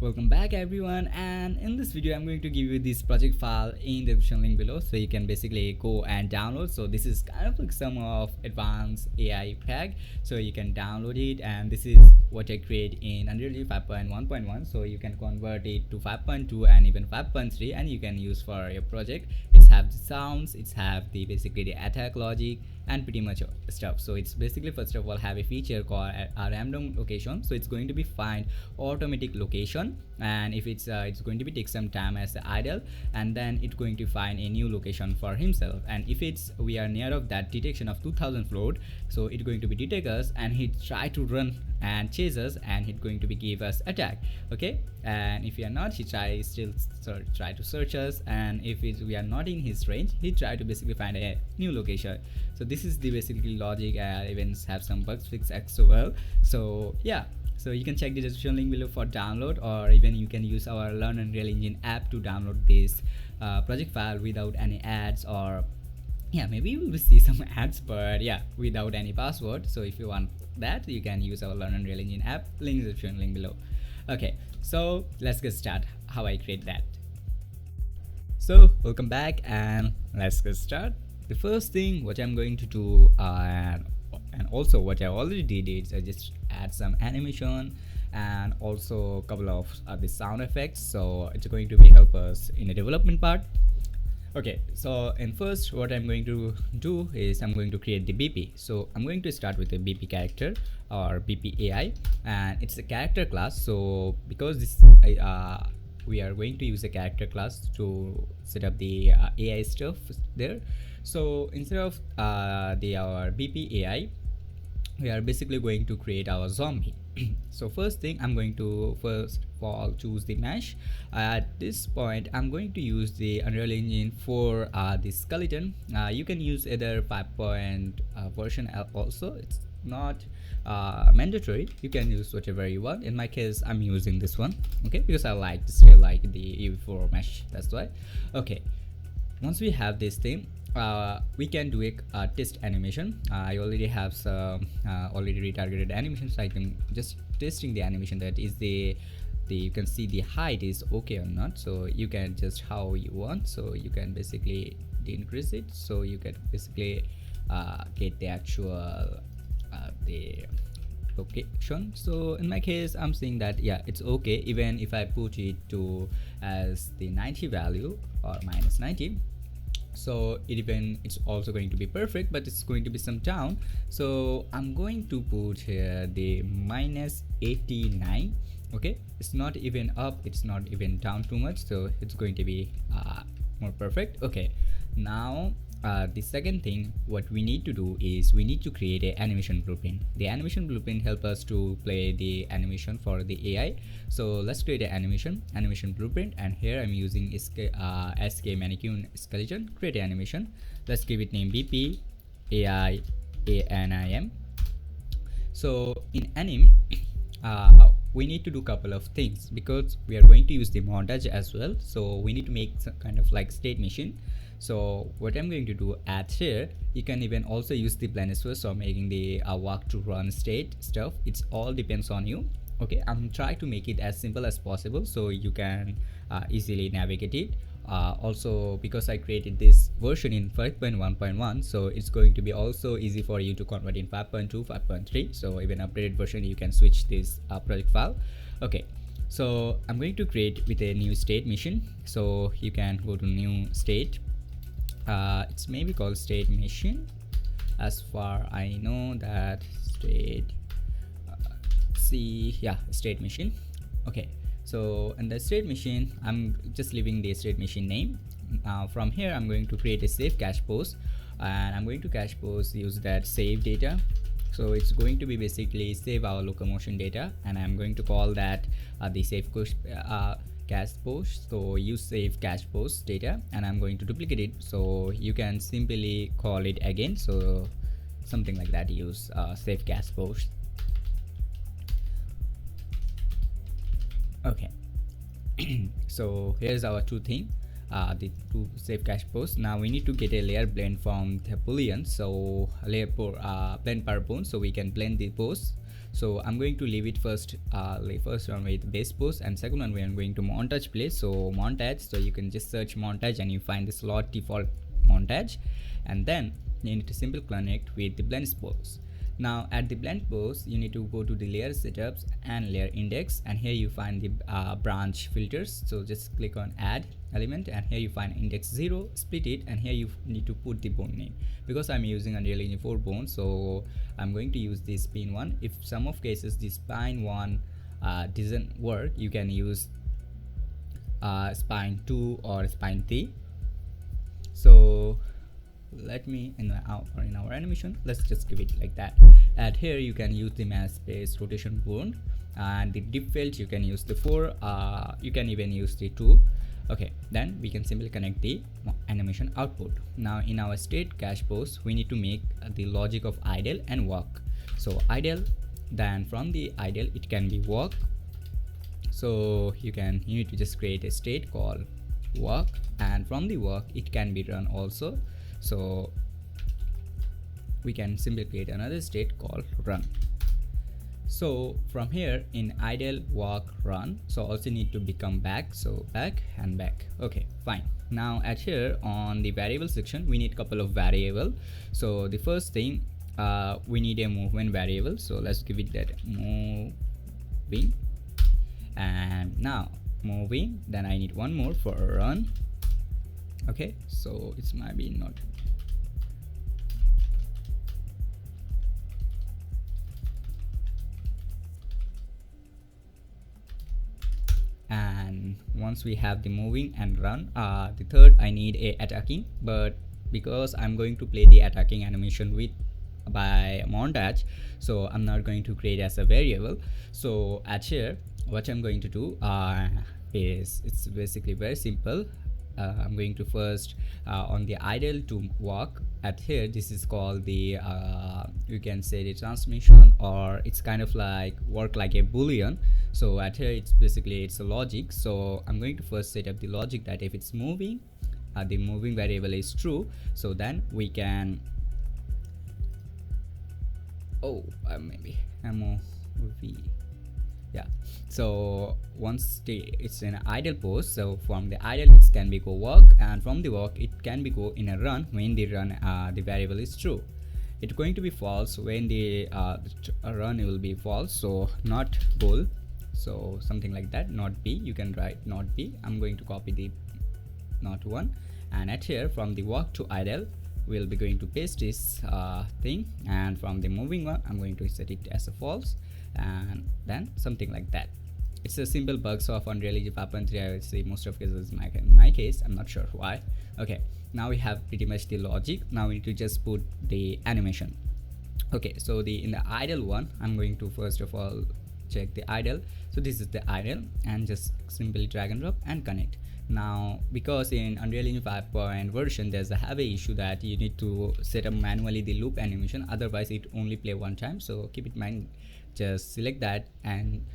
Welcome back everyone, and in this video I'm going to give you this project file in the description link below, so you can basically go and download. So this is kind of like some of advanced AI pack, so you can download it, and this is what I create in Unreal 5.1.1. so you can convert it to 5.2 and even 5.3, and you can use for your project. It's have the sounds, it's have the basically the attack logic and pretty much stuff. So it's basically first of all have a feature called a random location, so it's going to be find automatic location, and if it's going to be take some time as idle, and then it's going to find a new location for himself. And if it's we are near of that detection of 2000 float, so it's going to be detect us, and he try to run and chase us, and he's going to be give us attack. Okay, and if we are not, he try to search us, and if we are not in his range, he try to basically find a new location. So this is the basically logic, and even have some bugs fixed as well. So yeah, so you can check the description link below for download, or even you can use our Learn Unreal Engine app to download this project file without any ads, or yeah, maybe you will see some ads, but yeah, without any password. So if you want that, you can use our Learn Unreal Engine app, link in the description link below. Okay, so let's get started how I create that. So welcome back, and let's get started. The first thing what I'm going to do, and also what I already did is I just add some animation and also a couple of the sound effects, so it's going to be help us in the development part. Okay, so and first what I'm going to do is I'm going to create the BP. So I'm going to start with a BP character or BP AI, and it's a character class. So because this we are going to use a character class to set up the AI stuff there. So instead of our BP AI, we are basically going to create our zombie. So first thing, I'm going to first of all choose the mesh. At this point, I'm going to use the Unreal Engine for the skeleton. You can use either 5 version also. It's not mandatory. You can use whatever you want. In my case, I'm using this one, okay, because I still like the UE4 mesh. That's why. Okay, once we have this thing, we can do a test animation. I already have some already retargeted animations, so I can just testing the animation, that is the you can see the height is okay or not. So you can just how you want, so you can basically increase it, so you can basically get the actual the location. So in my case, I'm saying that yeah, it's okay even if I put it to as the 90 value or minus 90. So it's also going to be perfect, but it's going to be some down. So I'm going to put here the minus 89. Okay, it's not even up, it's not even down too much, so it's going to be more perfect. Okay, now the second thing what we need to do is we need to create an animation blueprint. The animation blueprint help us to play the animation for the AI. So let's create an animation blueprint, and here I'm using SK mannequin skeleton. Create an animation. Let's give it name BP AI ANIM. So in anim, we need to do couple of things because we are going to use the montage as well. So we need to make some kind of like state machine. So what I'm going to do at here, you can even also use the planisware or making the walk to run state stuff. It's all depends on you. Okay, I'm trying to make it as simple as possible so you can easily navigate it. Also because I created this version in 5.1.1, so it's going to be also easy for you to convert in 5.2 5.3. so even updated version you can switch this project file. Okay, so I'm going to create with a new state machine, so you can go to new state. It's maybe called state machine as far I know that state state machine. Okay, so in the state machine I'm just leaving the state machine name. From here I'm going to create a save cache post, and I'm going to cache post use that save data. So it's going to be basically save our locomotion data, and I'm going to call that the save cache post. So use save cache post data, and I'm going to duplicate it, so you can simply call it again, so something like that, use save cache post. Okay, so here's our two thing, the two save cache posts. Now we need to get a layer blend from the boolean, so layer blend per bone, so we can blend the post. So I'm going to leave it first one with base pose, and second one we are going to montage place. So montage, so you can just search montage and you find the slot default montage, and then you need to simply connect with the blend pose. Now at the blend pose, you need to go to the layer setups and layer index, and here you find the branch filters. So just click on add element, and here you find index 0, split it, and here you need to put the bone name. Because I'm using Unreal Engine 4 bone, so I'm going to use this spine 1. If some of cases this spine 1 doesn't work, you can use spine 2 or spine 3. So let me in our animation, let's just give it like that. And here you can use the mask space rotation bone, and the default you can use the 4, you can even use the 2. Okay, then we can simply connect the animation output. Now in our state cache pose, we need to make the logic of idle and walk. So idle, then from the idle it can be walk. So you need to just create a state called walk, and from the walk it can be run also. So we can simply create another state called run. So from here in idle, walk, run, so also need to become back, so back and back. Okay, fine. Now at here on the variable section, we need a couple of variable. So the first thing, we need a movement variable, so let's give it that moving. And now moving, then I need one more for run. Okay, so it's maybe not. And once we have the moving and run, the third I need a attacking, but because I'm going to play the attacking animation with by montage, so I'm not going to create as a variable. So at here what I'm going to do is, it's basically very simple. I'm going to first on the idle to walk, at here this is called the you can say the transmission, or it's kind of like work like a boolean. So at here it's basically it's a logic. So I'm going to first set up the logic that if it's moving, the moving variable is true, so then we can maybe mov, yeah. So once it's in an idle pose, so from the idle it can be go walk, and from the walk it can be go in a run when the run the variable is true. It's going to be false when the run will be false, so not goal, so something like that. Not b, you can write not b. I'm going to copy the not 1, and at here from the walk to idle we'll be going to paste this thing, and from the moving one I'm going to set it as a false, and then something like that. It's a simple bugs of Unreal Engine 5.3. I would say most of cases in my case, I'm not sure why. Okay, now we have pretty much the logic. Now we need to just put the animation. Okay, so in the idle one, I'm going to first of all check the idle. So this is the idle, and just simply drag and drop and connect. Now because in Unreal Engine 5 version there's a heavy issue that you need to set up manually the loop animation, otherwise it only play one time. So keep it in mind, just select that and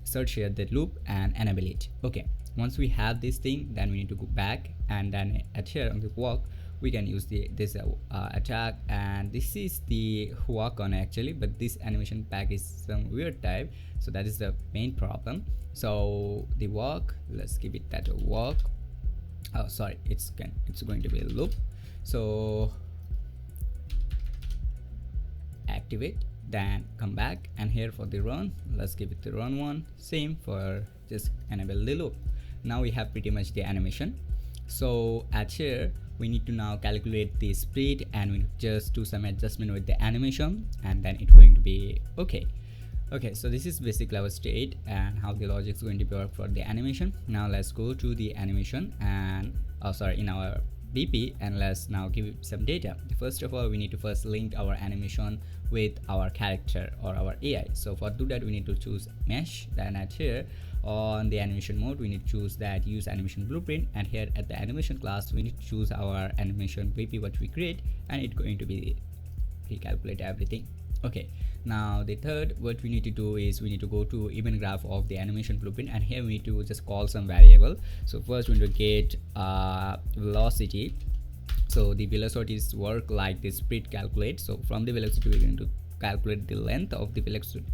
search here the loop and enable it. Okay, once we have this thing, then we need to go back, and then at here on the walk we can use this attack, and this is the walk on actually, but this animation pack is some weird type, so that is the main problem. So the walk, let's give it that a walk. Oh sorry, it's going to be a loop. So activate, then come back, and here for the run, let's give it the run one. Same for just enable the loop. Now we have pretty much the animation. So at here we need to now calculate the split, and we just do some adjustment with the animation, and then it's going to be okay. Okay, so this is basically our state and how the logic is going to work for the animation. Now let's go to the animation and in our BP, and let's now give it some data. First of all, we need to first link our animation with our character or our AI. So for do that, we need to choose mesh. Then at here on the animation mode, we need to choose that use animation blueprint, and here at the animation class we need to choose our animation BP what we create, and it's going to be recalculate everything. Okay, now the third what we need to do is we need to go to event graph of the animation blueprint, and here we need to just call some variable. So first we need to get velocity. So the velocity is work like the split calculate. So from the velocity we're going to calculate the length of the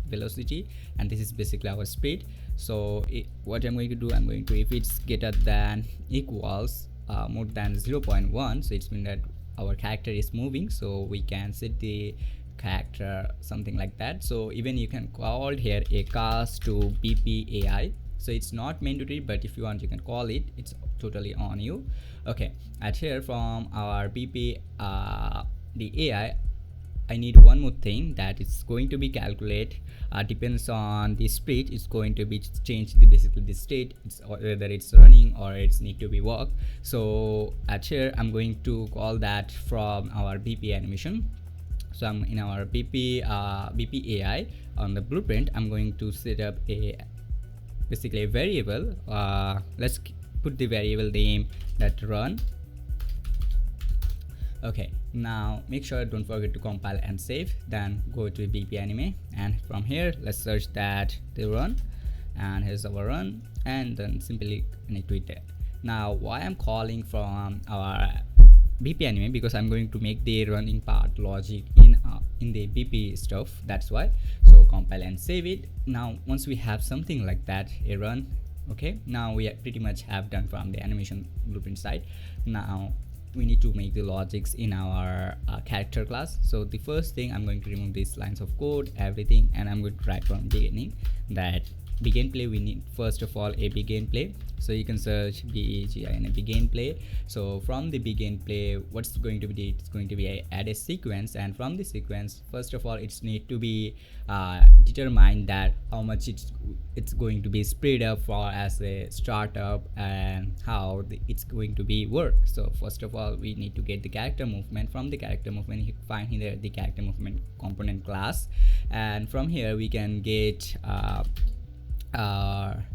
velocity, and this is basically our speed. So what I'm going to do, I'm going to, if it's greater than equals more than 0.1, so it's mean that our character is moving, so we can set the character something like that. So even you can call here a cast to BP AI, so it's not mandatory, but if you want you can call it, it's totally on you. Okay, at here from our BP the AI, I need one more thing, that it's going to be calculate depends on the speed, it's going to be change the basically the state, it's whether it's running or it's need to be work. So at here I'm going to call that from our BP animation. So I'm in our BP AI on the blueprint. I'm going to set up a basically a variable. Let's put the variable name that run. Okay, now make sure don't forget to compile and save, then go to BP anime, and from here let's search that the run, and here's our run, and then simply connect to it. Now why I'm calling from our BP anime, because I'm going to make the running part logic in the BP stuff, that's why. So compile and save it. Now once we have something like that, a run, okay, now we pretty much have done from the animation blueprint side. Now we need to make the logics in our character class. So the first thing, I'm going to remove these lines of code, everything, and I'm going to write from beginning that begin play. We need first of all a begin play, so you can search BEGI and a begin play. So from the begin play, what's going to be, it's going to be add a sequence, and from the sequence, first of all it's need to be determine that how much it's going to be spread up for as a startup, and how it's going to be work. So first of all we need to get the character movement. From the character movement, you find here the character movement component class, and from here we can get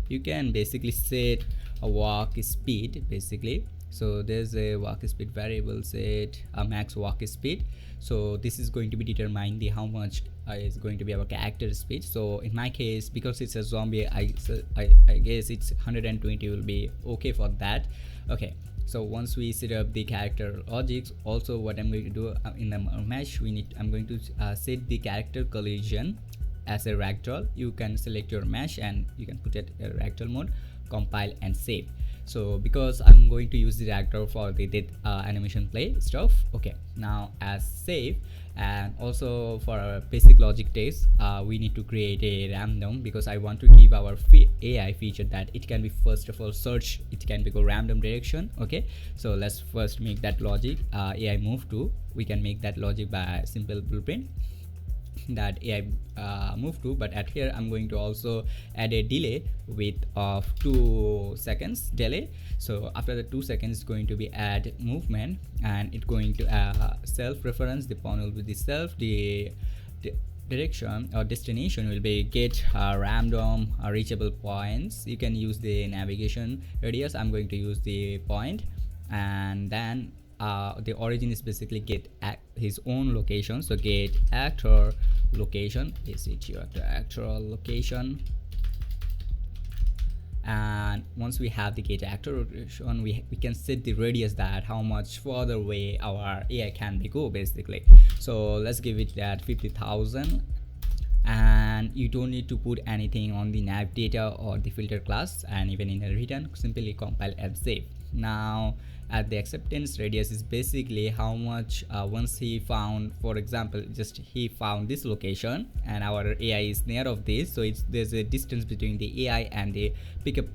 you can basically set a walk speed basically. So there's a walk speed variable, set a max walk speed. So this is going to be determine the how much is going to be our character speed. So in my case, because it's a zombie, I guess it's 120 will be okay for that. Okay, so once we set up the character logics, also what I'm going to do in the mesh, I'm going to set the character collision as a ragdoll. You can select your mesh and you can put it in ragdoll mode, compile and save. So because I'm going to use the ragdoll for the animation play stuff. Okay, now as save, and also for our basic logic test, we need to create a random, because I want to give our AI feature that it can be first of all search, it can be go random direction. Okay, so let's first make that logic AI move to. We can make that logic by simple blueprint that AI move to, but at here I'm going to also add a delay width of 2 seconds delay. So after the 2 seconds, it's going to be add movement, and it's going to self reference. The point will be the self, the direction or destination will be get random reachable points. You can use the navigation radius. I'm going to use the point, and then the origin is basically get his own location. So get actor location, is it your actor location, and once we have the get actor location, we can set the radius, that how much further away our AI can be go basically. So let's give it that 50,000, and you don't need to put anything on the nav data or the filter class, and even in a return simply compile and save. Now at the acceptance radius is basically how much once he found, for example, just he found this location and our AI is near of this, so there's a distance between the AI and the pickup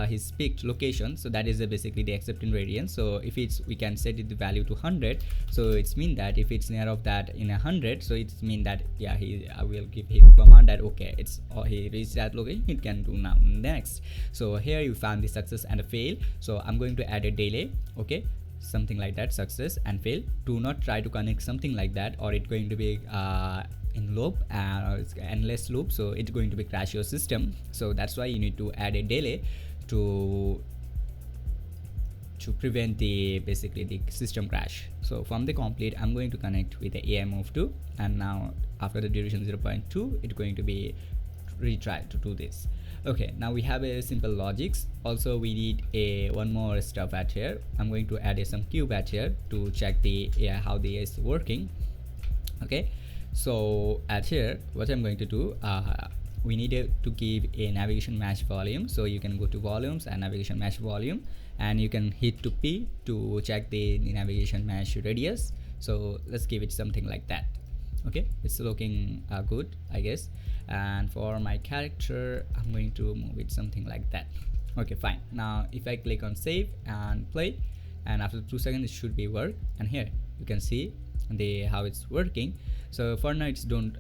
his picked location. So that is basically the acceptance radius. So if it's, we can set it the value to 100, so it's mean that if it's near of that in 100, so it's mean that yeah, I will give him command that okay, it's he reached that location, it can do now next. So here you found the success and a fail, so I'm going to add a delay. Okay, something like that, success and fail. Do not try to connect something like that, or it's going to be in loop and it's endless loop, so it's going to be crash your system. So that's why you need to add a delay to prevent the basically the system crash. So from the complete, I'm going to connect with the AI move to, and now after the duration 0.2, it's going to be retry to do this. Okay, now we have a simple logics. Also we need a one more stuff at here. I'm going to add some cube at here to check the AI how the AI is working. Okay, So at here, what I'm going to do, we need to give a navigation match volume. So you can go to volumes and navigation match volume, and you can hit to P to check the navigation match radius. So let's give it something like that. Okay, it's looking good, I guess. And for my character, I'm going to move it something like that. Okay, fine. Now if I click on save and play, and after 2 seconds it should be work, and here you can see the how it's working. So for now it's don't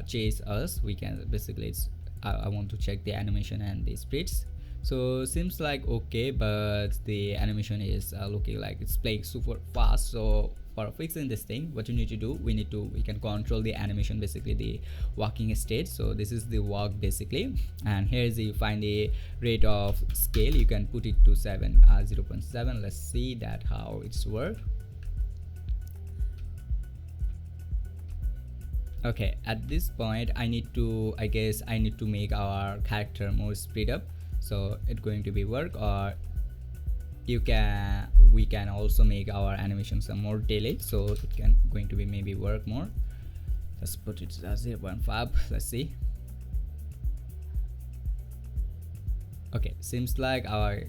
chase us. We can basically it's I want to check the animation and the speeds. So seems like okay, but the animation is looking like it's playing super fast. So for fixing this thing, what you need to do, we can control the animation, basically the walking state. So this is the walk basically, and here's you find the rate of scale. You can put it to 0.7. Let's see that how it's work. Okay, at this point I guess I need to make our character more speed up, so it's going to be work. Or we can also make our animation some more delayed, so it can going to be maybe work more. Let's put it as 0.5. let's see. Okay, seems like our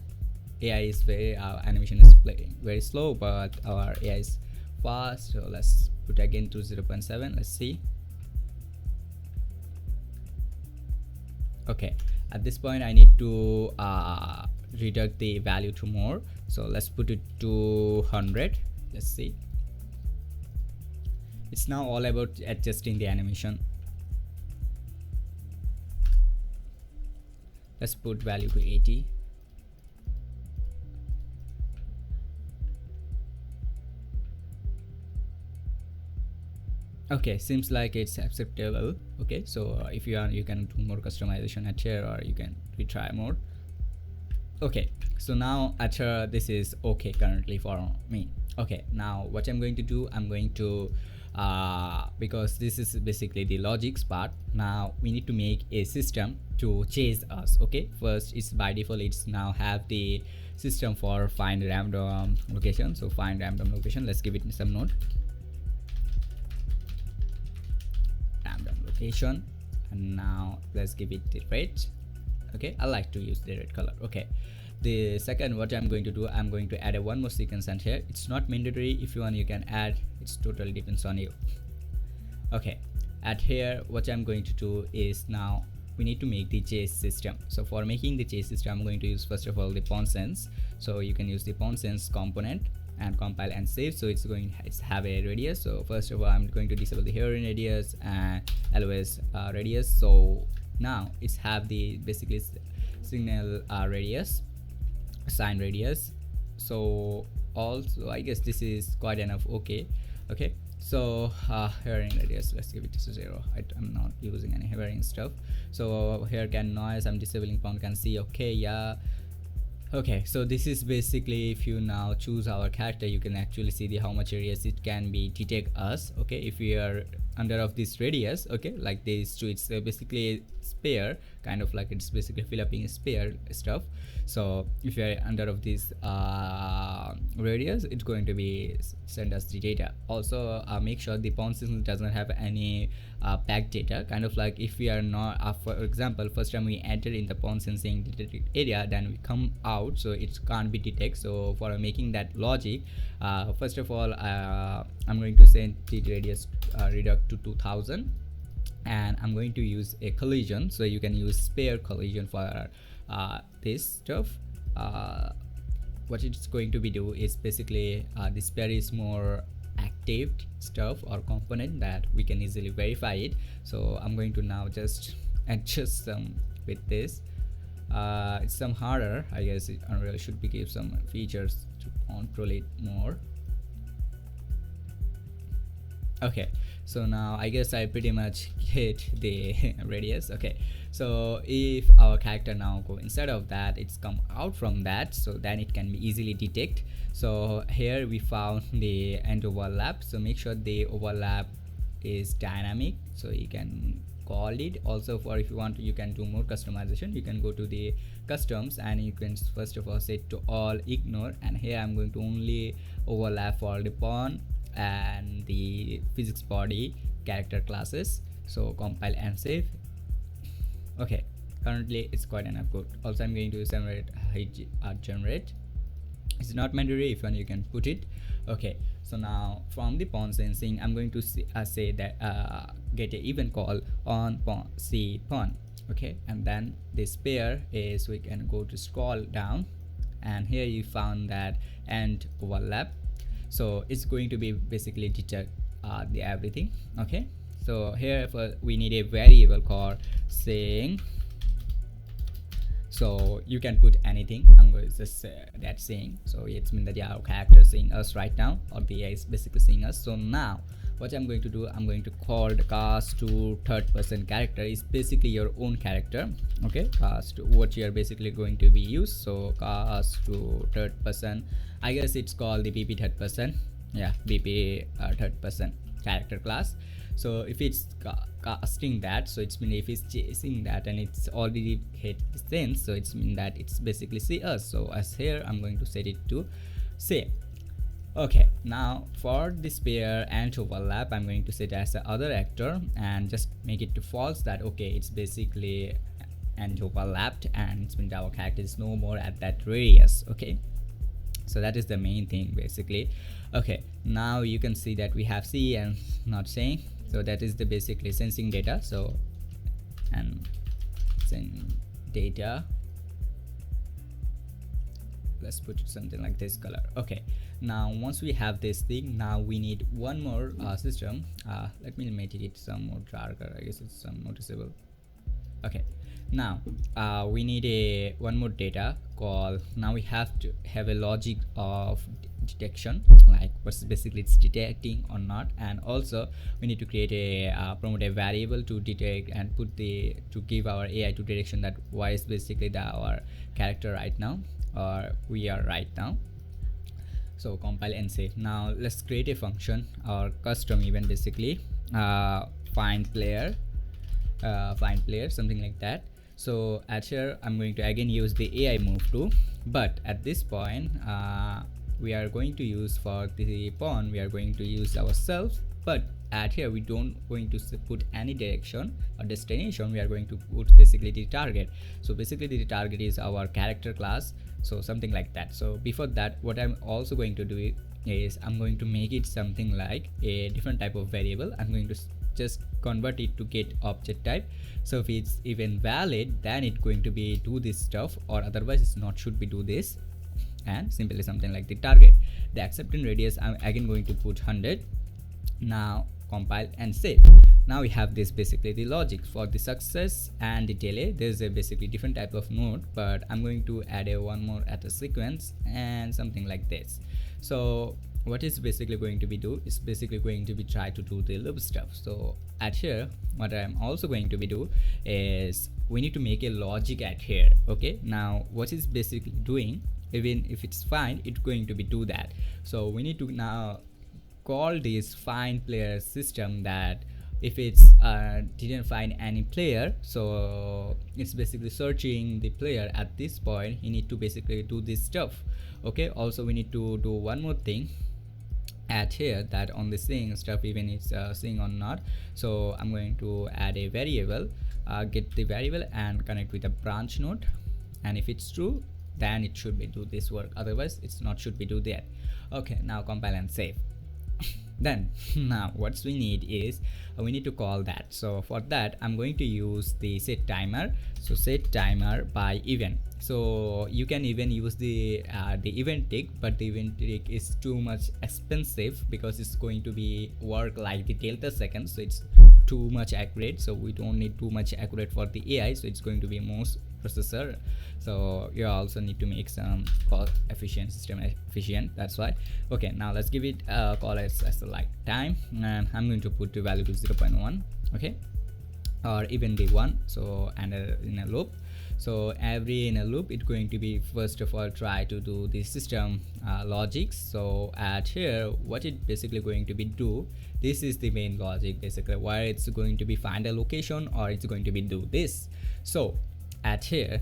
AI is our animation is playing very slow, but our AI is fast. So let's put again to 0.7. let's see. Okay, at this point I need to reduce the value to more, so let's put it to 100. let's see. It's now all about adjusting the animation. Let's put value to 80. Okay, seems like it's acceptable. Okay, so if you want, you can do more customization at here, or you can retry more. Okay, so now at here this is okay currently for me. Okay, now what I'm going to do, I'm going to because this is basically the logics part, now we need to make a system to chase us. Okay, first it's by default it's now have the system for find random location. So find random location, let's give it some node, random location, and now let's give it the red. Okay, I like to use the red color. Okay, the second what I'm going to do, I'm going to add a one more sequence, and here it's not mandatory. If you want, you can add, it's totally depends on you. Okay, at here what I'm going to do is now we need to make the chase system. So for making the chase system, I'm going to use first of all the pawn sense. So you can use the pawn sense component and compile and save. So it's have a radius. So first of all, I'm going to disable the heroine radius and LOS radius. So now it's have the basically signal radius, sign radius. So also I guess this is quite enough. Okay, so hearing radius, let's give it to 0. I'm not using any hearing stuff. So here can noise, I'm disabling pawn can see. Okay, yeah. Okay, so this is basically, if you now choose our character, you can actually see the how much radius it can be detect us. Okay, if we are under of this radius, okay, like this two, it's basically spare, kind of like it's basically fill upping spare stuff. So if you are under of this radius, it's going to be send us the data. Also make sure the pawn signal doesn't have any packed data, kind of like if we are not for example first time we enter in the pawn sensing detected area, then we come out, so it can't be detected. So for making that logic, first of all I'm going to send the radius reduct to 2000, and I'm going to use a collision. So you can use spare collision for this stuff. What it's going to be do is basically the spare is more active stuff or component that we can easily verify it. So I'm going to now just adjust some with this. It's some harder, I guess. Unreal should be give some features to control it more. Okay, so now I guess I pretty much hit the radius. Okay, so if our character now go instead of that, it's come out from that, so then it can be easily detect. So here we found the end overlap, so make sure the overlap is dynamic, so you can call it. Also for if you want to, you can do more customization, you can go to the customs and you can first of all set to all ignore, and here I'm going to only overlap for the pawn and the physics body character classes. So compile and save. Okay, currently it's quite enough good. Also I'm going to generate generate. It's not mandatory, if you can put it. Okay, so now from the pawn sensing I'm going to say that get an event call on pawn c pawn. Okay, and then this pair is, we can go to scroll down, and here you found that and overlap. So it's going to be basically detect the everything. Okay, so here we need a variable called saying. So you can put anything. I'm going to just that saying. So it's mean that our character is seeing us right now, or the AI is basically seeing us. So now what I'm going to do, I'm going to call the cast to third person character. Is basically your own character. Okay, cast to what you are basically going to be used. So cast to third person, I guess it's called the BP third person. Yeah, BP third person character class. So if it's casting that, so it's mean if it's chasing that and it's already hit the sense, so it's mean that it's basically see us. So as here I'm going to set it to say. Okay, now for this pair and overlap I'm going to set as the other actor and just make it to false, that okay, it's basically and overlapped, and it's mean our character is no more at that radius. Okay, so that is the main thing basically. Okay, now you can see that we have C and not saying. So that is the basically sensing data. So and send data, let's put it something like this color. Okay, now once we have this thing, now we need one more system. Let me make it some more darker, I guess it's some noticeable. Okay, now we need a one more data call. Now we have to have a logic of detection, like what's basically it's detecting or not, and also we need to create a promote a variable to detect and put the to give our AI to direction that why is basically our character right now, or we are right now. So compile and save. Now let's create a function or custom event basically, find player, something like that. So at here I'm going to again use the AI move tool, but at this point we are going to use for the pawn, we are going to use ourselves, but at here we don't going to put any direction or destination, we are going to put basically the target. So basically the target is our character class, so something like that. So before that, what I'm also going to do is I'm going to make it something like a different type of variable. I'm going to just convert it to get object type. So if it's even valid, then it's going to be do this stuff, or otherwise it's not should be do this, and simply something like the target. The acceptance radius I'm again going to put 100. Now compile and save. Now we have this basically the logic for the success and the delay. There's a basically different type of node, but I'm going to add a one more at a sequence and something like this. So what is basically going to be do is basically going to be try to do the loop stuff. So at here what I'm also going to be do is we need to make a logic at here. Okay, now what is basically doing, even if it's fine, it's going to be do that. So we need to now call this find player system, that if it's didn't find any player, so it's basically searching the player at this point, you need to basically do this stuff. Okay, also we need to do one more thing at here, that on the seeing stuff even it's seeing or not. So I'm going to add a variable, get the variable and connect with a branch node, and if it's true then it should be do this work, otherwise it's not should be do that. Okay, now compile and save. Then now what we need is we need to call that. So for that I'm going to use the set timer. So set timer by event. So you can even use the event tick, but the event tick is too much expensive because it's going to be work like the delta seconds, so it's too much accurate. So we don't need too much accurate for the AI, so it's going to be most processor. So you also need to make some cost efficient, system efficient, that's why. Okay, now let's give it a call as like time, and I'm going to put the value to 0.1. okay, or even the 1. So and in a loop, so every in a loop it's going to be first of all try to do the system logic. So at here what it basically going to be do, this is the main logic basically, where it's going to be find a location or it's going to be do this. So at here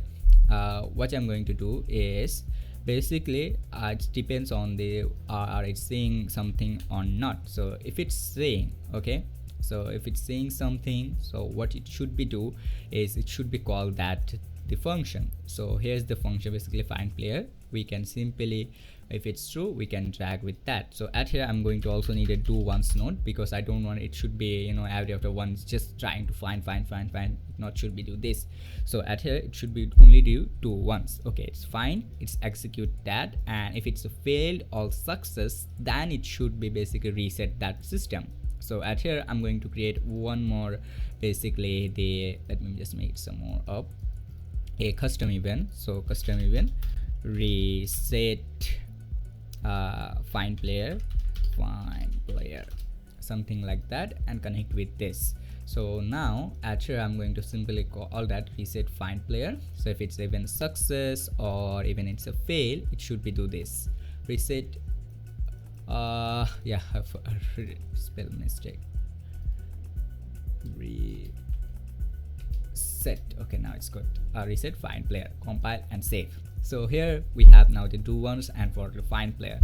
what I'm going to do is basically it depends on the are it's saying something or not. So if it's saying, okay, So if it's saying something, so what it should be do is it should be called that the function. So here's the function, basically find player. We can simply, if it's true, we can drag with that. So at here I'm going to also need a do once node, because I don't want it should be, you know, every after once just trying to find, it not should be do this. So at here it should be only do once. Okay, it's fine, it's execute that, and if it's a failed or success, then it should be basically reset that system. So at here I'm going to create one more, basically the, let me just make some more up, a custom event. So custom event reset find player, something like that, and connect with this. So now at here I'm going to simply call all that reset find player. So if it's even success or even it's a fail, it should be do this reset. Yeah, I have a spell mistake. Reset. Okay, now it's good. Reset find player, compile and save. So here we have now the do ones, and for the find player,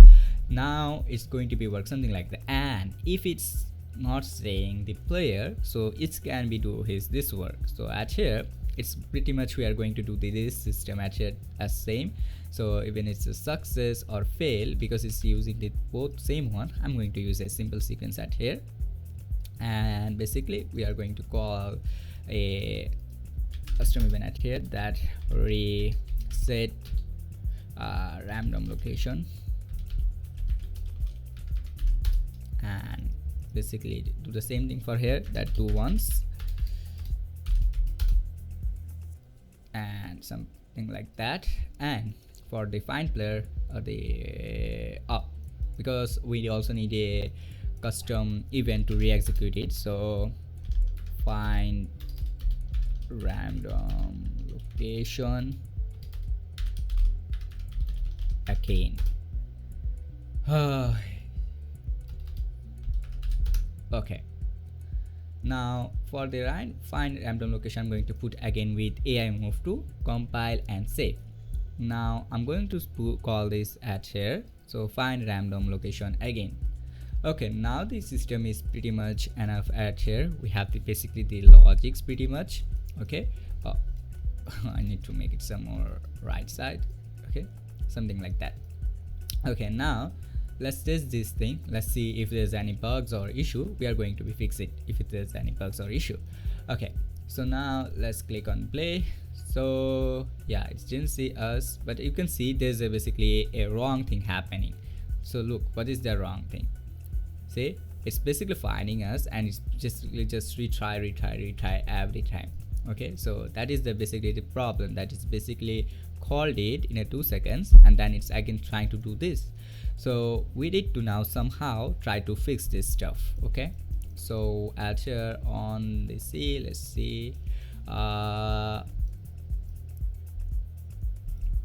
now it's going to be work something like that. And if it's not saying the player, so it can be do his this work. So at here it's pretty much we are going to do this system at here as same. So even it's a success or fail, because it's using the both same one, I'm going to use a simple sequence at here, and basically we are going to call a custom event at here that reset random location, and basically do the same thing for here, that do once and something like that. And for the find player, the because we also need a custom event to re-execute it. So find random location again. Okay, now for the find random location, I'm going to put again with AI move to compile and save. Now I'm going to call this at here, so find random location again. Okay, now the system is pretty much enough at here. We have the basically the logics pretty much. Okay, I need to make it some more right side. Okay, something like that. Okay, now let's test this thing. Let's see if there's any bugs or issue. We are going to be fix it if there's any bugs or issue. Okay, so now let's click on play. So yeah, it didn't see us, but you can see there's basically a wrong thing happening. So look, what is the wrong thing? See, it's basically finding us, and it's just retry every time. Okay, so that is the basically the problem, that is basically called it in a 2 seconds, and then it's again trying to do this. So we need to now somehow try to fix this stuff. Okay, so at here on the C, let's see,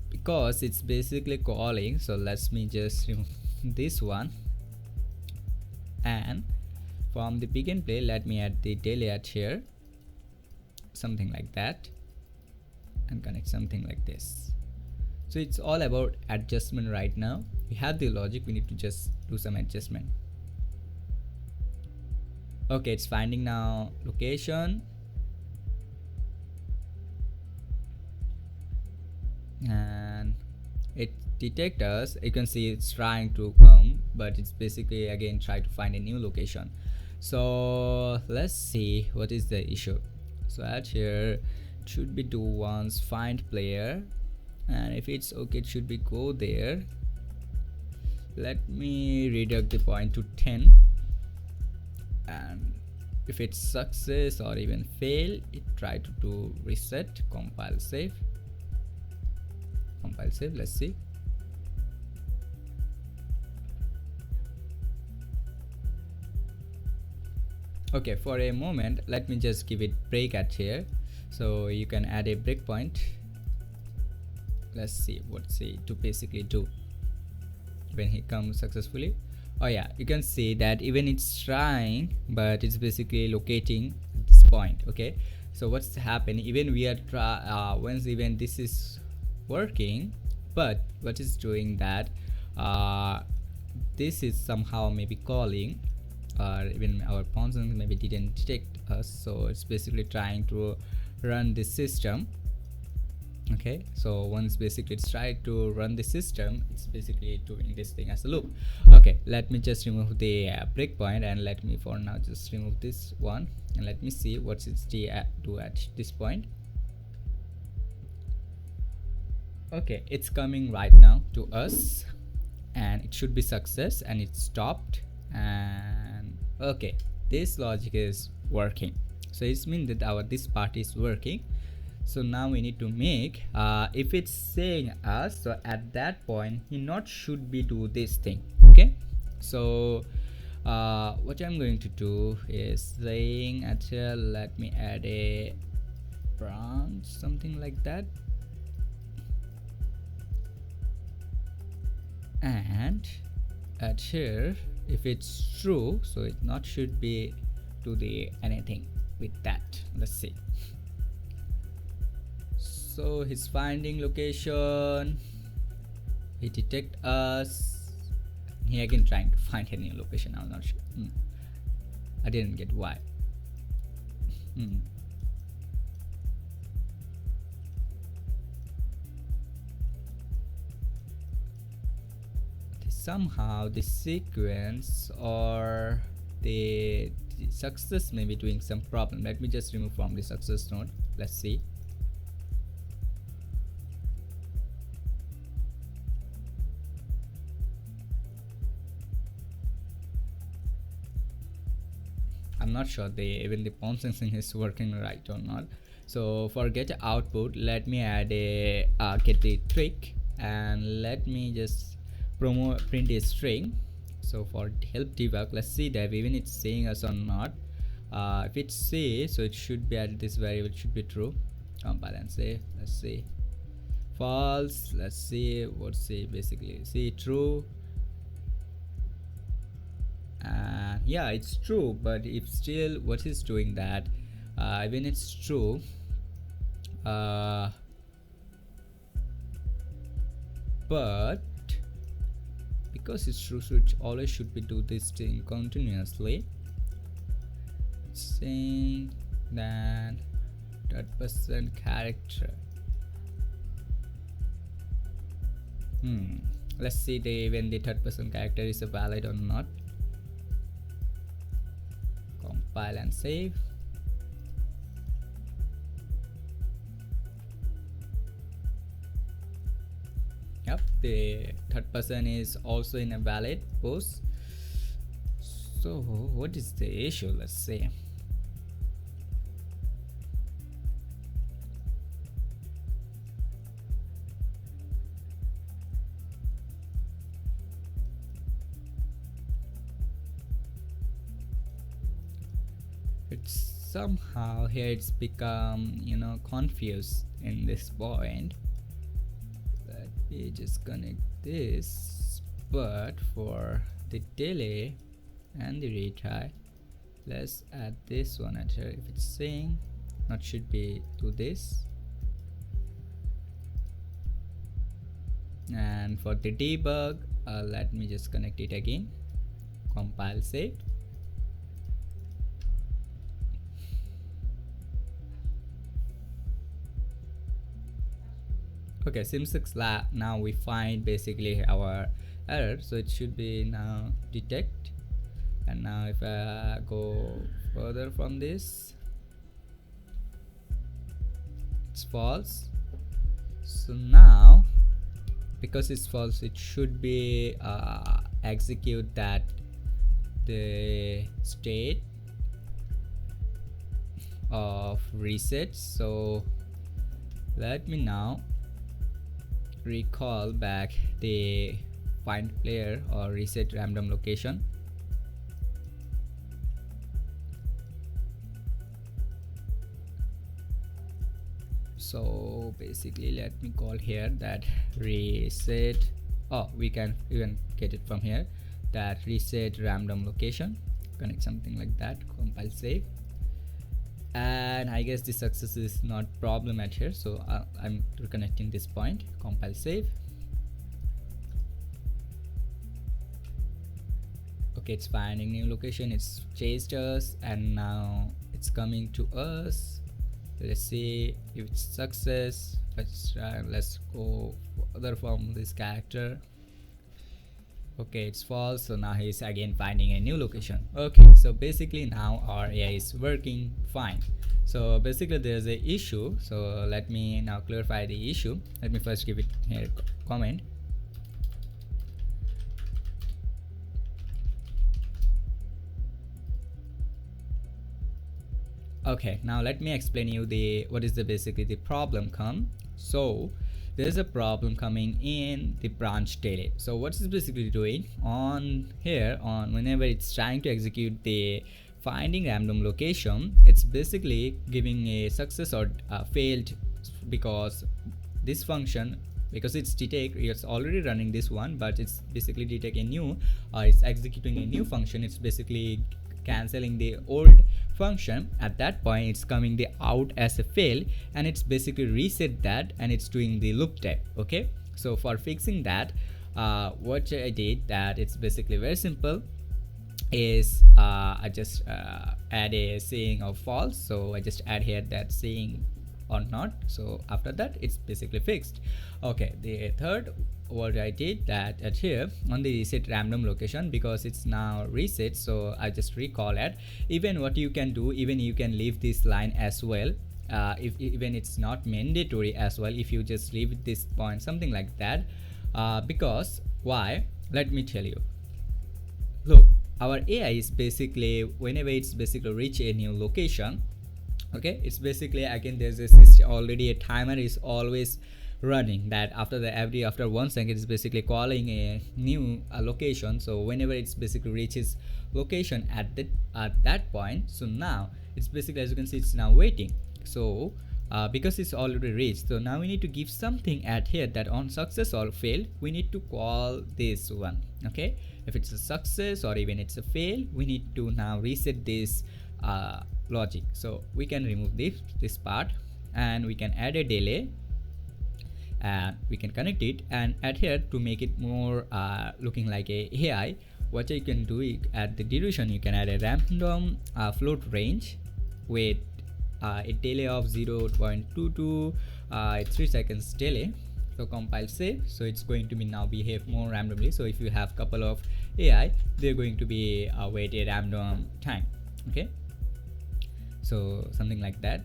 because it's basically calling, so let me just remove this one, and from the begin play let me add the delay at here, something like that, and connect something like this. So it's all about adjustment right now. We have the logic, we need to just do some adjustment. Okay, it's finding now location, and it detect us. You can see it's trying to come, but it's basically again try to find a new location. So let's see what is the issue. So at here it should be do once find player, and if it's okay it should be go there. Let me reduce the point to 10, and if it's success or even fail, it try to do reset, compile save. Let's see. Okay, for a moment let me just give it break at here, so you can add a breakpoint. Let's see what's it to basically do when he comes successfully. Oh yeah, you can see that even it's trying, but it's basically locating at this point. Okay, so what's happening, even we are once even this is working, but what is doing that this is somehow maybe calling or even our functions maybe didn't detect us, so it's basically trying to run this system. Okay, so once basically it's tried to run the system, it's basically doing this thing as a loop. Okay, let me just remove the breakpoint, and let me for now just remove this one, and let me see what's its do at this point. Okay, it's coming right now to us, and it should be success, and it stopped. And okay, this logic is working, so it's mean that our this part is working. So now we need to make if it's saying us, so at that point he not should be do this thing. Okay, so what I'm going to do is saying at here, let me add a branch, something like that, and at here if it's true, so it not should be do the anything with that. Let's see. So he's finding location, he detect us, he again trying to find any location. I'm not sure. I didn't get why. Somehow the sequence or the success may be doing some problem. Let me just remove from the success node. Let's see. I'm not sure even the pump sensing is working right or not. So for get output, let me add a get the trick, and let me just print a string. So for help debug, let's see that even it's saying us or not. If it says, so it should be added, this variable should be true. Compile and save. Let's see. False. Let's see what say basically. See true. And yeah, it's true, but if still what is doing that, when it's true, but because it's true, so it always should be do this thing continuously. Saying that third person character. Let's see when the third person character is valid or not. Compile and save. Yep, the third person is also in a valid pose. So what is the issue? Let's see. It's somehow here it's become confused in this point. Let me just connect this, but for the delay and the retry, let's add this one at here. If it's saying not should be to this, and for the debug, let me just connect it again. Compile, save. Okay, sim6 now we find basically our error, so it should be now detect. And now if I go further from this, it's false. So now because it's false, it should be execute that the state of reset. So let me now recall back the find player or reset random location. So basically let me call here that reset, we can even get it from here, that reset random location, connect something like that. Compile, save. And I guess the success is not problem at here, so I'm reconnecting this point. Compile, save. Okay, it's finding new location, it's chased us and now it's coming to us. Let's see if it's success. Let's go further from this character. Okay, it's false, so now he's again finding a new location. Okay, so basically now our AI is working fine. So basically there's a issue, so let me now clarify the issue. Let me first give it here comment. Okay, now let me explain you the what is the basically the problem come. So there's a problem coming in the branch daily. So what is basically doing on here, on whenever it's trying to execute the finding random location, it's basically giving a success or failed, because this function, because it's detect, it's already running this one, but it's basically detect a new, it's executing a new function. It's basically canceling the old function. At that point it's coming the out as a fail, and it's basically reset that and it's doing the loop type. Okay, so for fixing that, what I did, that it's basically very simple, is I just add a saying of false. So I just add here that saying or not, so after that it's basically fixed. Okay, the third, what I did, that at here on the reset random location, because it's now reset, so I just recall it. Even what you can do, even you can leave this line as well, if even it's not mandatory as well, if you just leave this point something like that, because why, let me tell you. Look, our AI is basically, whenever it's basically reach a new location, okay, it's basically again there's a system already, a timer is always running, that after 1 second it's basically calling a new location. So whenever it's basically reaches location at that point, so now it's basically, as you can see, it's now waiting. So because it's already reached, so now we need to give something at here, that on success or fail we need to call this one. Okay, if it's a success or even it's a fail, we need to now reset this logic. So we can remove this part, and we can add a delay, and we can connect it and add here to make it more looking like a AI. What you can do, at the duration you can add a random float range with a delay of 0.22 3 seconds delay. So compile save, so it's going to be now behave more randomly. So if you have couple of AI, they're going to be wait a random time. Okay, so something like that.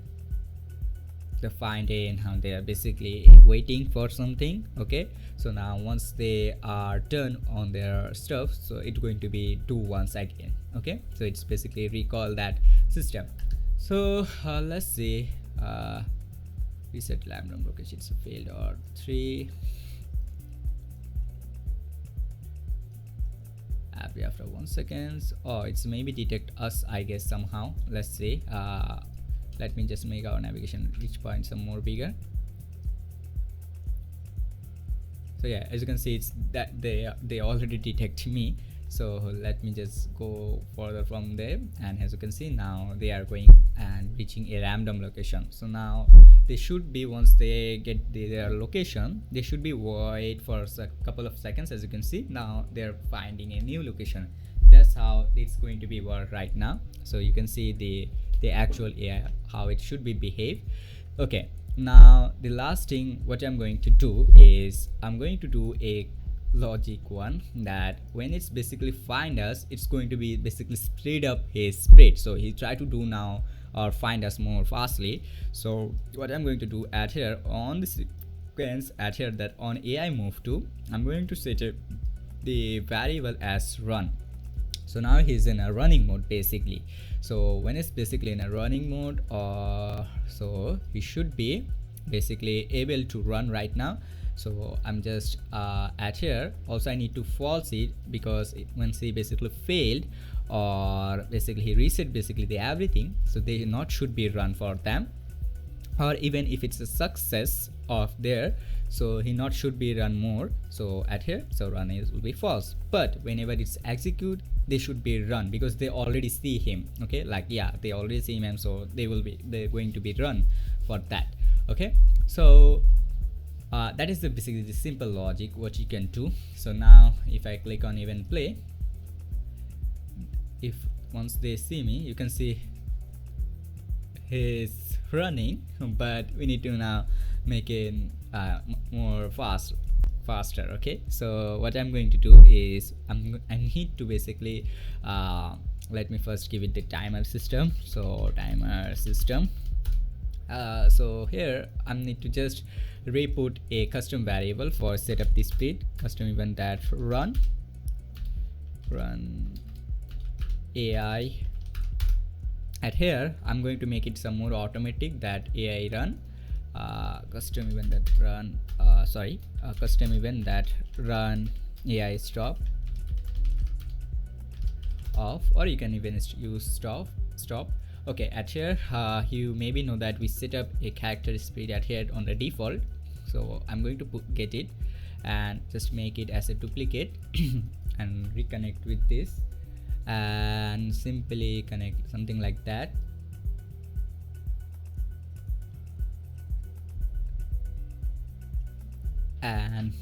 The find in how they are basically waiting for something. Okay, so now once they are done on their stuff, so it's going to be do once again. Okay, so it's basically recall that system. So let's see, reset random location, it's failed or 3 after 1 seconds, or it's maybe detect us, I guess, somehow. Let's see, let me just make our navigation reach point some more bigger. So yeah, as you can see, it's that they already detect me. So let me just go further from there, and as you can see, now they are going and reaching a random location. So now they should be, once they get their location, they should be wait for a couple of seconds. As you can see, now they're finding a new location. That's how it's going to be work right now. So you can see the actual AI, how it should be behave. Okay, now the last thing what I'm going to do is I'm going to do a logic one, that when it's basically find us, it's going to be basically speed up his spread. So he try to do now or find us more fastly. So what I'm going to do at here on the sequence at here, that on AI move to, I'm going to set the variable as run. So now he's in a running mode basically. So when it's basically in a running mode, so he should be basically able to run right now. So I'm just at here also I need to false it, because once he basically failed or basically he reset basically the everything, so they not should be run for them. Or even if it's a success of there, so he not should be run more. So at here, so run is will be false, but whenever it's execute, they should be run, because they already see him. Okay, like yeah, they already see him, so they're going to be run for that. Okay, so that is basically the simple logic what you can do. So now if I click on even play, if once they see me, you can see he's running, but we need to now make it more faster. Okay, so what I'm going to do is I need to basically let me first give it the timer system. So timer system, so here I need to just re-put a custom variable for set up the speed, custom event that run AI. At here I'm going to make it some more automatic, that AI run custom event that run custom event that run AI stop off, or you can even use stop. Okay, at here you maybe know that we set up a character speed at here on the default, so I'm going to get it and just make it as a duplicate and reconnect with this and simply connect something like that. And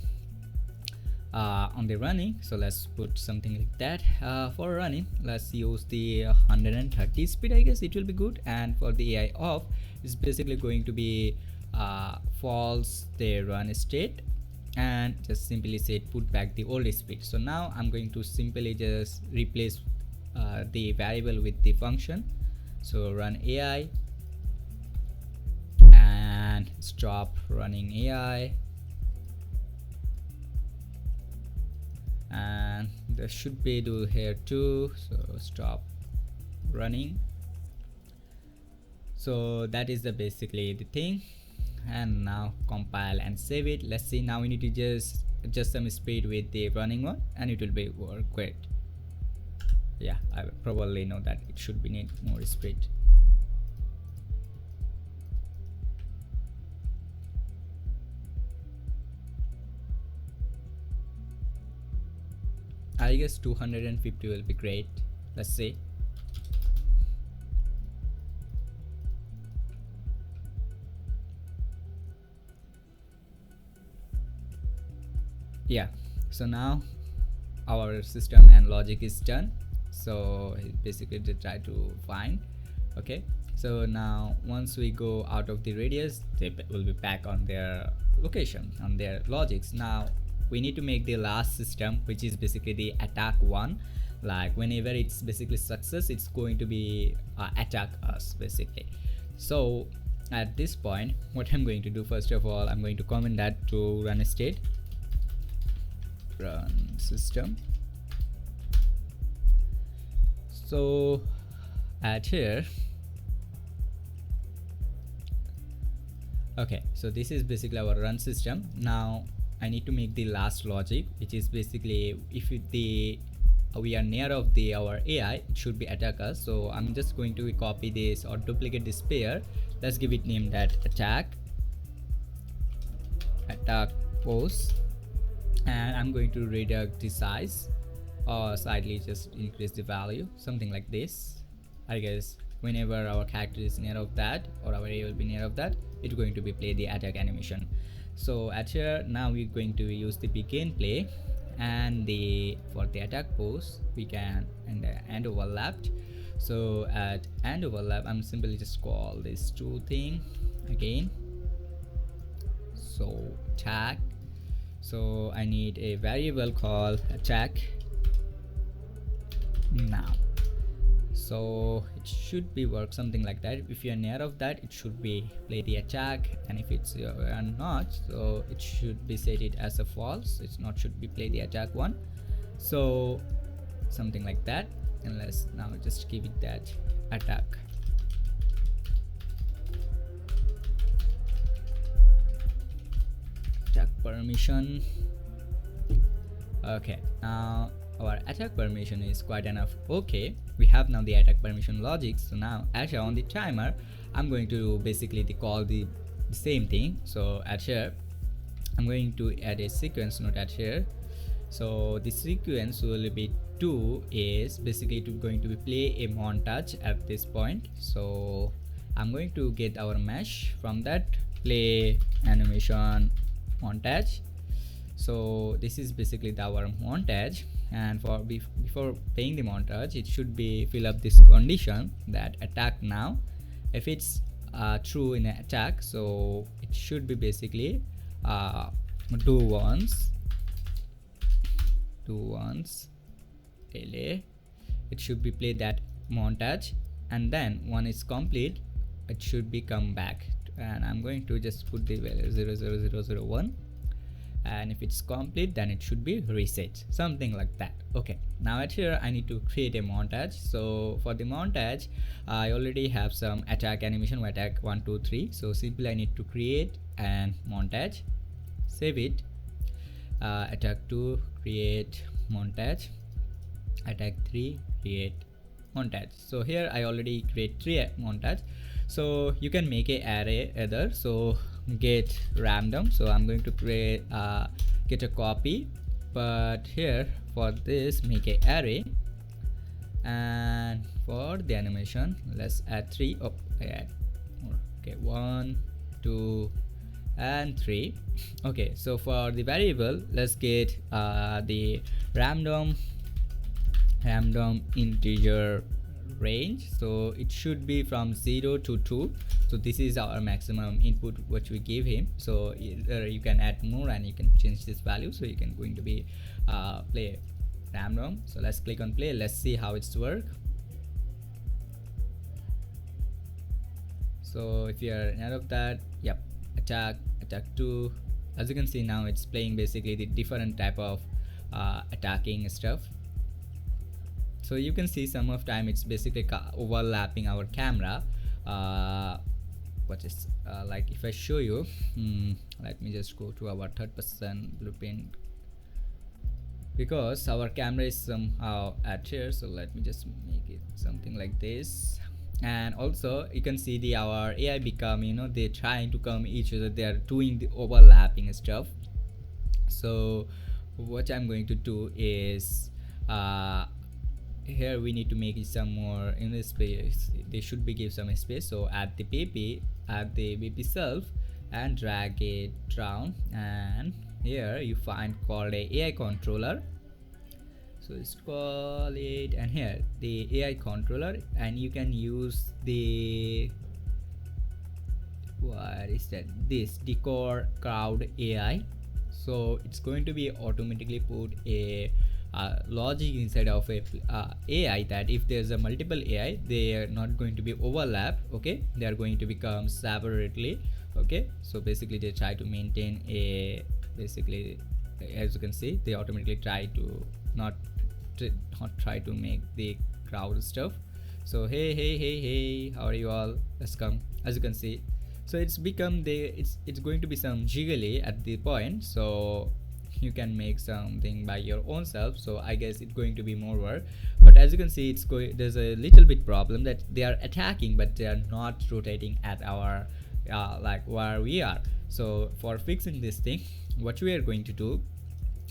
on the running, so let's put something like that. For running, let's use the 130 speed, I guess it will be good. And for the AI off, it's basically going to be false the run state, and just simply say put back the old speed. So now I'm going to simply just replace the variable with the function. So run AI and stop running AI, and there should be do here too, so stop running. So that is the basically the thing. And now compile and save it. Let's see, now we need to just adjust some speed with the running one and it will be work great. Yeah, I probably know that it should be need more speed. I guess 250 will be great. Let's see. Yeah, so now our system and logic is done. So basically they try to find. Okay, so now once we go out of the radius, they will be back on their location, on their logics. Now we need to make the last system, which is basically the attack one. Like whenever it's basically success, it's going to be attack us basically. So at this point, what I'm going to do, first of all, I'm going to comment that to run a state, run system. So at here, okay, so this is basically our run system. Now I need to make the last logic, which is basically if we are near of our AI, it should be attack us. So I'm just going to copy this or duplicate this pair. Let's give it name that attack pose, and I'm going to reduce the size or slightly just increase the value, something like this. I guess whenever our character is near of that or our AI will be near of that, it's going to be play the attack animation. So at here now we're going to use the begin play, and for the attack pose we can and overlapped. So at and overlap, I'm simply just call this two thing again. So attack, so I need a variable called attack now. So it should be work something like that. If you're near of that, it should be play the attack, and if it's not, so it should be set it as a false. It's not should be play the attack one. So something like that, and let's now just give it that attack. Attack permission. Okay, now our attack permission is quite enough. Okay, we have now the attack permission logic. So now at here on the timer, I'm going to basically call the same thing. So at here I'm going to add a sequence node at here. So the sequence will be 2 is basically going to be play a montage at this point. So I'm going to get our mesh from that play animation montage. So this is basically our montage, and for before playing the montage, it should be fill up this condition that attack now. If it's true in an attack, so it should be basically do once delay. It should be play that montage, and then when it's complete, it should be come back. And I'm going to just put the value 00001, and if it's complete, then it should be reset, something like that. Okay, now at here I need to create a montage. So for the montage, I already have some attack animation, attack 1 2 3. So simply I need to create an montage, save it, attack 2 create montage, attack 3 create montage. So here I already create 3 montage. So you can make a array either, so get random. So I'm going to create get a copy, but here for this make a array, and for the animation let's add 3. Oh, I add more. Okay, 1 2 and 3. Okay, so for the variable let's get the random integer range. So it should be from 0 to 2. So this is our maximum input which we give him. So you can add more and you can change this value. So you can going to be play random. So let's click on play. Let's see how it's work. So if you are out of that, yep, attack 2. As you can see now, it's playing basically the different type of attacking stuff. So you can see some of time it's basically overlapping our camera. What is like if I show you, let me just go to our third person blueprint, because our camera is somehow at here. So let me just make it something like this. And also you can see our AI become, they're trying to come each other, they are doing the overlapping stuff. So what I'm going to do is here we need to make it some more in the space. They should be give some space. So add the pp self and drag it down, and here you find called a AI controller. So just call it, and here the AI controller, and you can use the what is that, this decor crowd AI. So it's going to be automatically put a logic inside of a AI that if there's a multiple AI, they are not going to be overlap. Okay, they are going to become separately. Okay, so basically they try to maintain a basically, as you can see, they automatically try to not try to make the crowd stuff. So hey, how are you all? Let's come. As you can see, so it's become it's going to be some jiggly at the point. So you can make something by your own self. So I guess it's going to be more work, but as you can see, it's going, there's a little bit problem that they are attacking but they are not rotating at our like where we are. So for fixing this thing, what we are going to do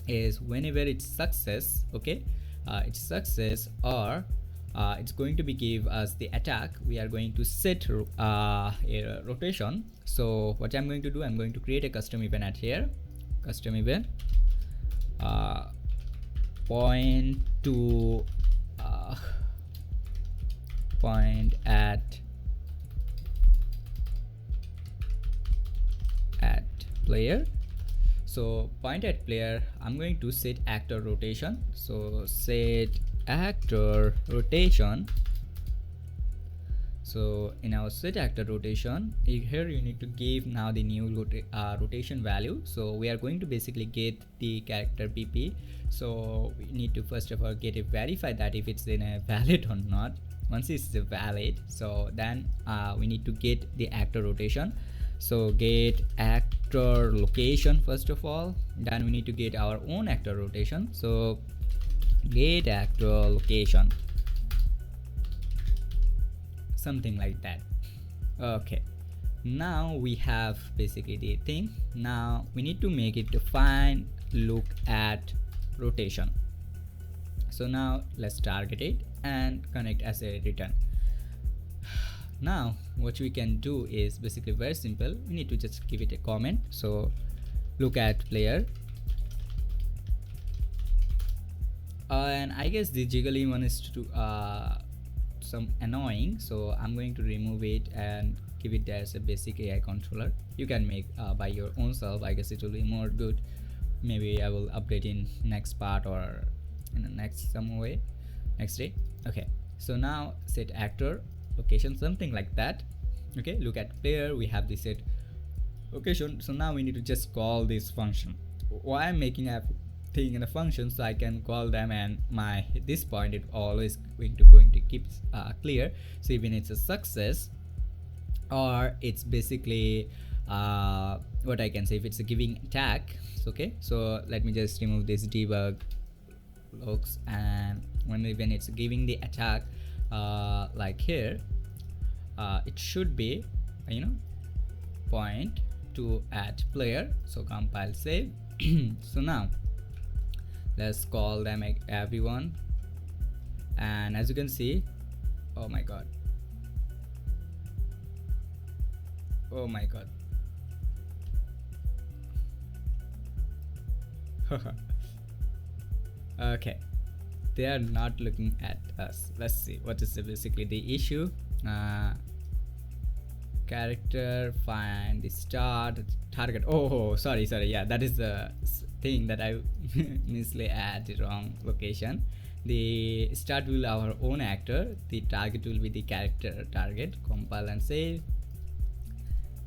is whenever it's success, okay, it's success, or it's going to be give us the attack, we are going to set a rotation. So what I'm going to do, I'm going to create a custom event at here, custom event point to point at player. So point at player, I'm going to set actor rotation. So set actor rotation. So in our set actor rotation, here you need to give now the new rotation value. So we are going to basically get the character pp. So we need to first of all get it, verify that if it's in a valid or not. Once it's valid, so then we need to get the actor rotation. So get actor location first of all, then we need to get our own actor rotation. So get actor location, something like that. Okay, now we have basically the thing. Now we need to make it define look at rotation. So now let's target it and connect as a return. Now what we can do is basically very simple. We need to just give it a comment. So look at player And I guess the jiggly one is to some annoying, so I'm going to remove it and give it as a basic AI controller. You can make by your own self. I guess it will be more good. Maybe I will update in next part or in the next some way next day. Okay, so now set actor location, something like that. Okay, look at player, we have the set location. So now we need to just call this function. Why I'm making everything in a function, so I can call them, and my this point it always going to keep clear. So even it's a success or it's basically what I can say, if it's a giving attack. Okay, so let me just remove this debug logs, and when it's giving the attack like here, it should be point to add player. So compile save. So now let's call them everyone, and as you can see, oh my god, okay, they are not looking at us. Let's see what is basically the issue. Character, find the start target. Oh, sorry, yeah, that is the thing that I misly add the wrong location. The start will our own actor, the target will be the character target. Compile and save,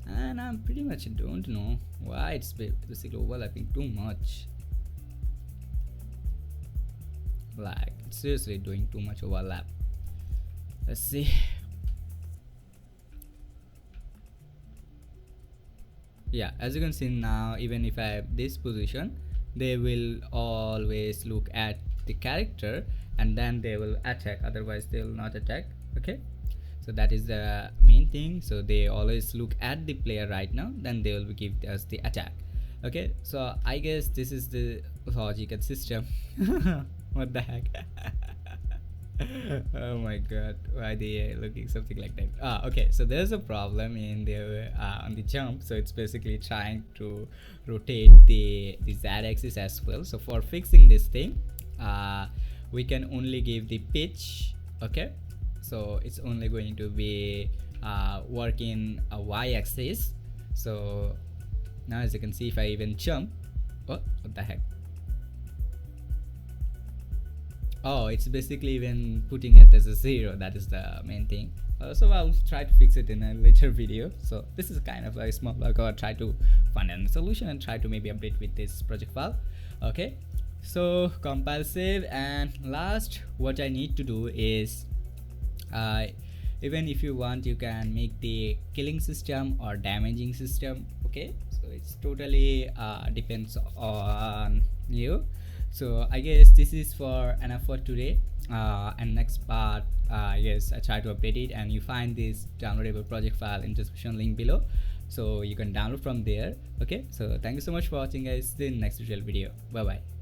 and I'm pretty much don't know why it's basically overlapping too much. Like it's seriously doing too much overlap. Let's see. Yeah, as you can see now, even if I have this position, they will always look at the character and then they will attack, otherwise they will not attack. Okay, so that is the main thing. So they always look at the player right now, then they will give us the attack. Okay, so I guess this is the logical system. What the heck? Oh my god, why they looking something like that? Okay, so there's a problem in the on the jump, so it's basically trying to rotate the z-axis as well. So for fixing this thing, we can only give the pitch. Okay, so it's only going to be working a y-axis. So now as you can see, if I even jump, what the heck? Oh, it's basically even putting it as a 0. That is the main thing. So I'll try to fix it in a later video. So this is kind of a small bug. I'll try to find a solution and try to maybe update with this project file. Okay, so compile, save, and last what I need to do is even if you want, you can make the killing system or damaging system. Okay, so it's totally depends on you. So I guess this is for enough for today, and next part, yes, I try to update it, and you find this downloadable project file in description link below, so you can download from there. Okay, so thank you so much for watching guys. See you in the next tutorial video. Bye bye.